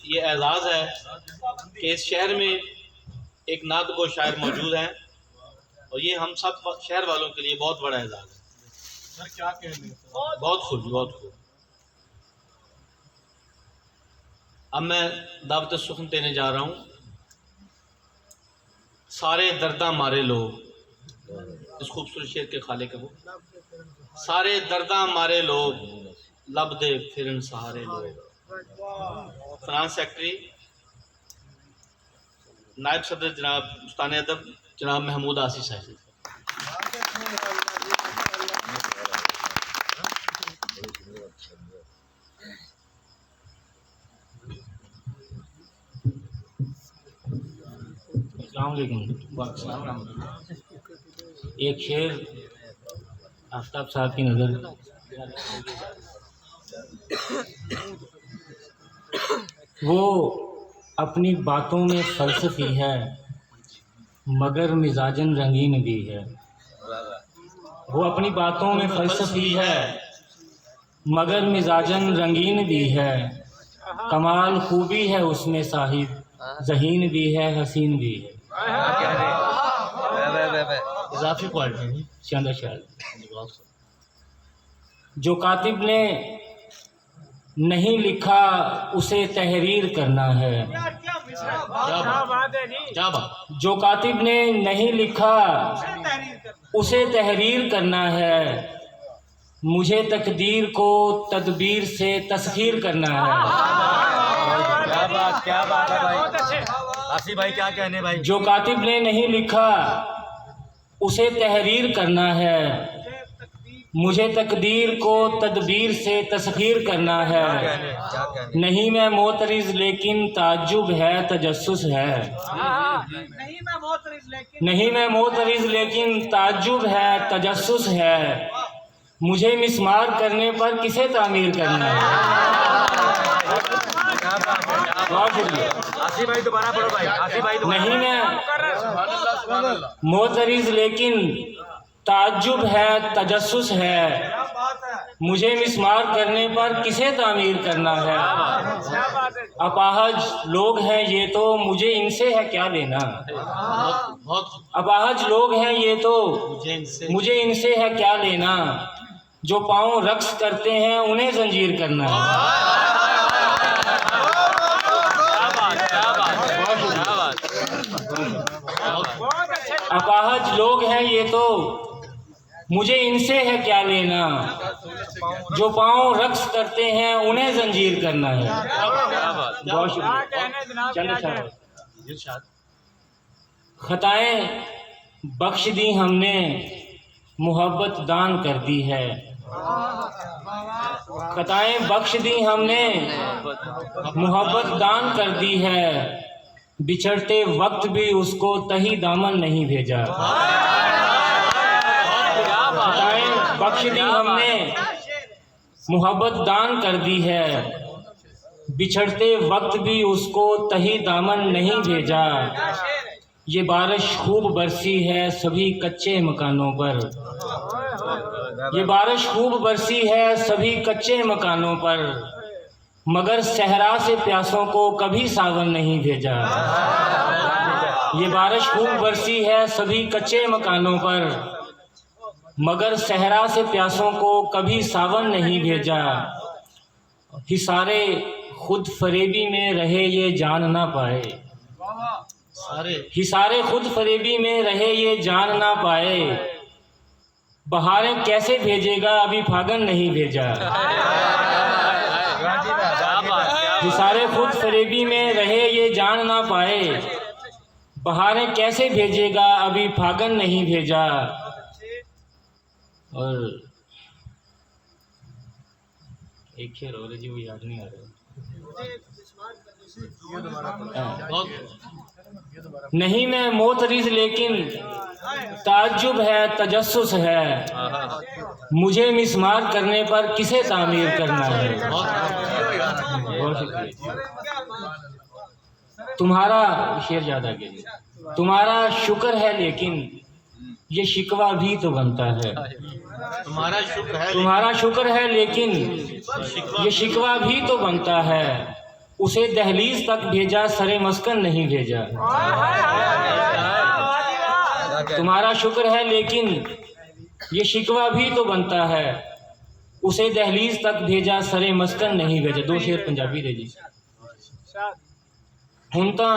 ये एजाज़ है कि इस शहर में एक नातगो शायर मौजूद हैं और ये हम सब शहर वालों के लिए बहुत बड़ा एजाज़ है। सर क्या कहने, बहुत खूब, बहुत खूब। अब मैं दावत सुखन देने जा रहा हूँ। सारे दर्दा मारे लोग, इस खूबसूरत शेर के खालिक है वो। सारे दर्दा मारे लोग, लब दे फिरन सहारे लोग। फ्रांस सेक्रेटरी नायब सदर जनाब उस्ताद अदब जनाब महमूद आसी साहब। एक शेर आफ्ताब साहब की नज़र। वो अपनी बातों में फ़लसफ़ी है मगर मिजाजन रंगीन भी है। वो अपनी बातों में फ़लसफ़ी है मगर मिजाजन रंगीन भी है। कमाल खूबी है उसमें साहिब, ज़हीन भी है हसीन भी है। इजाफी क्वालिटी शानदार शायर। जो कातिब ने नहीं लिखा उसे तहरीर करना है। क्या बात। जो कातिब ने नहीं लिखा उसे तहरीर करना है। मुझे तकदीर को तदबीर से तस्खीर करना है। क्या बात है भाई। आसिफ भाई क्या कहने भाई। जो कातिब ने नहीं लिखा उसे तहरीर करना है। मुझे तकदीर को तदबीर से तस्खीर करना है। नहीं मैं मोतरिज लेकिन ताज्जुब है तजस्सुस है। नहीं मैं मोतरिज लेकिन ताज्जुब है तजस्सुस है। मुझे मिस्मार करने पर किसे तामीर करना है। आसिफ भाई दोबारा पढ़ो भाई। आसिफ भाई नहीं मैं मोतरिज लेकिन ताज्जुब है तजस्सुस है। मुझे मिस्मार करने पर किसे तामीर करना है। अपाहज लोग हैं ये तो मुझे इनसे है क्या लेना। अपाहज लोग हैं ये तो मुझे इनसे है क्या लेना। जो पाँव रक्स करते हैं उन्हें जंजीर करना है। अपाहज लोग हैं ये तो मुझे इनसे है क्या लेना। जो पाँव रक्स करते हैं उन्हें जंजीर करना है। बहुत शुक्रिया। खताएं बख्श दी हमने मोहब्बत दान कर दी है। खताएं बख्श दी हमने मोहब्बत दान कर दी है। बिछड़ते वक्त भी उसको तही दामन नहीं भेजा। खताएं बख्श दी हमने मोहब्बत दान कर दी है। बिछड़ते वक्त भी उसको तही दामन नहीं भेजा। ये बारिश खूब बरसी है सभी कच्चे मकानों पर। ये बारिश खूब बरसी है सभी कच्चे मकानों पर। मगर सहरा से प्यासों को कभी सावन नहीं भेजा। ये बारिश खूब बरसी है सभी कच्चे मकानों पर। मगर सहरा से प्यासों को कभी सावन नहीं भेजा। हिसारे खुद फरेबी में रहे ये जान ना पाए। हिसारे खुद फरेबी में रहे ये जान ना पाए। बहारें कैसे भेजेगा अभी फागन नहीं भेजा। हिसारे खुद फरेबी में रहे ये जान ना पाए। बहारें कैसे भेजेगा अभी फागन नहीं भेजा। और एक शेर और जी वो याद नहीं आ रहा। नहीं मैं मोतरिज लेकिन ताज्जुब है तजस्सुस है। मुझे मिस्मार करने पर किसे तामीर करना है। बहुत शुक्रिया। तुम्हारा शेर ज्यादा के लिए तुम्हारा शुक्र है लेकिन ये शिकवा भी तो बनता है। तुम्हारा शुक्र है लेकिन ये शिकवा भी तो बनता है। उसे दहलीज तक भेजा, सरे मस्कन नहीं भेजा। तुम्हारा शुक्र है लेकिन ये शिकवा भी तो बनता है, उसे दहलीज तक भेजा, सरे मस्कन नहीं भेजा। दो शेर पंजाबी दे जी। हुण तां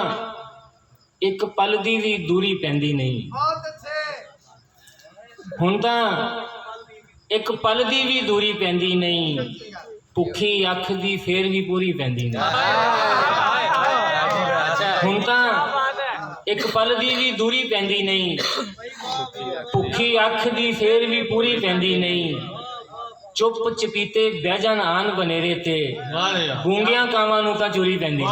एक पल दी भी दूरी पैंदी नहीं, हुण तां एक पल दी भी दूरी पैंदी नहीं, भुखी अख दी फेर भी पूरी पैंदी नहीं। हुण तां एक पल दी भी दूरी पैंदी नहीं, भुखी अख दी फेर भी पूरी पैंदी नहीं। चुप चपीते बह जान आन बनेरे ते, वाह यार। गूंगियां कावां नूं तां चूरी पैंदी।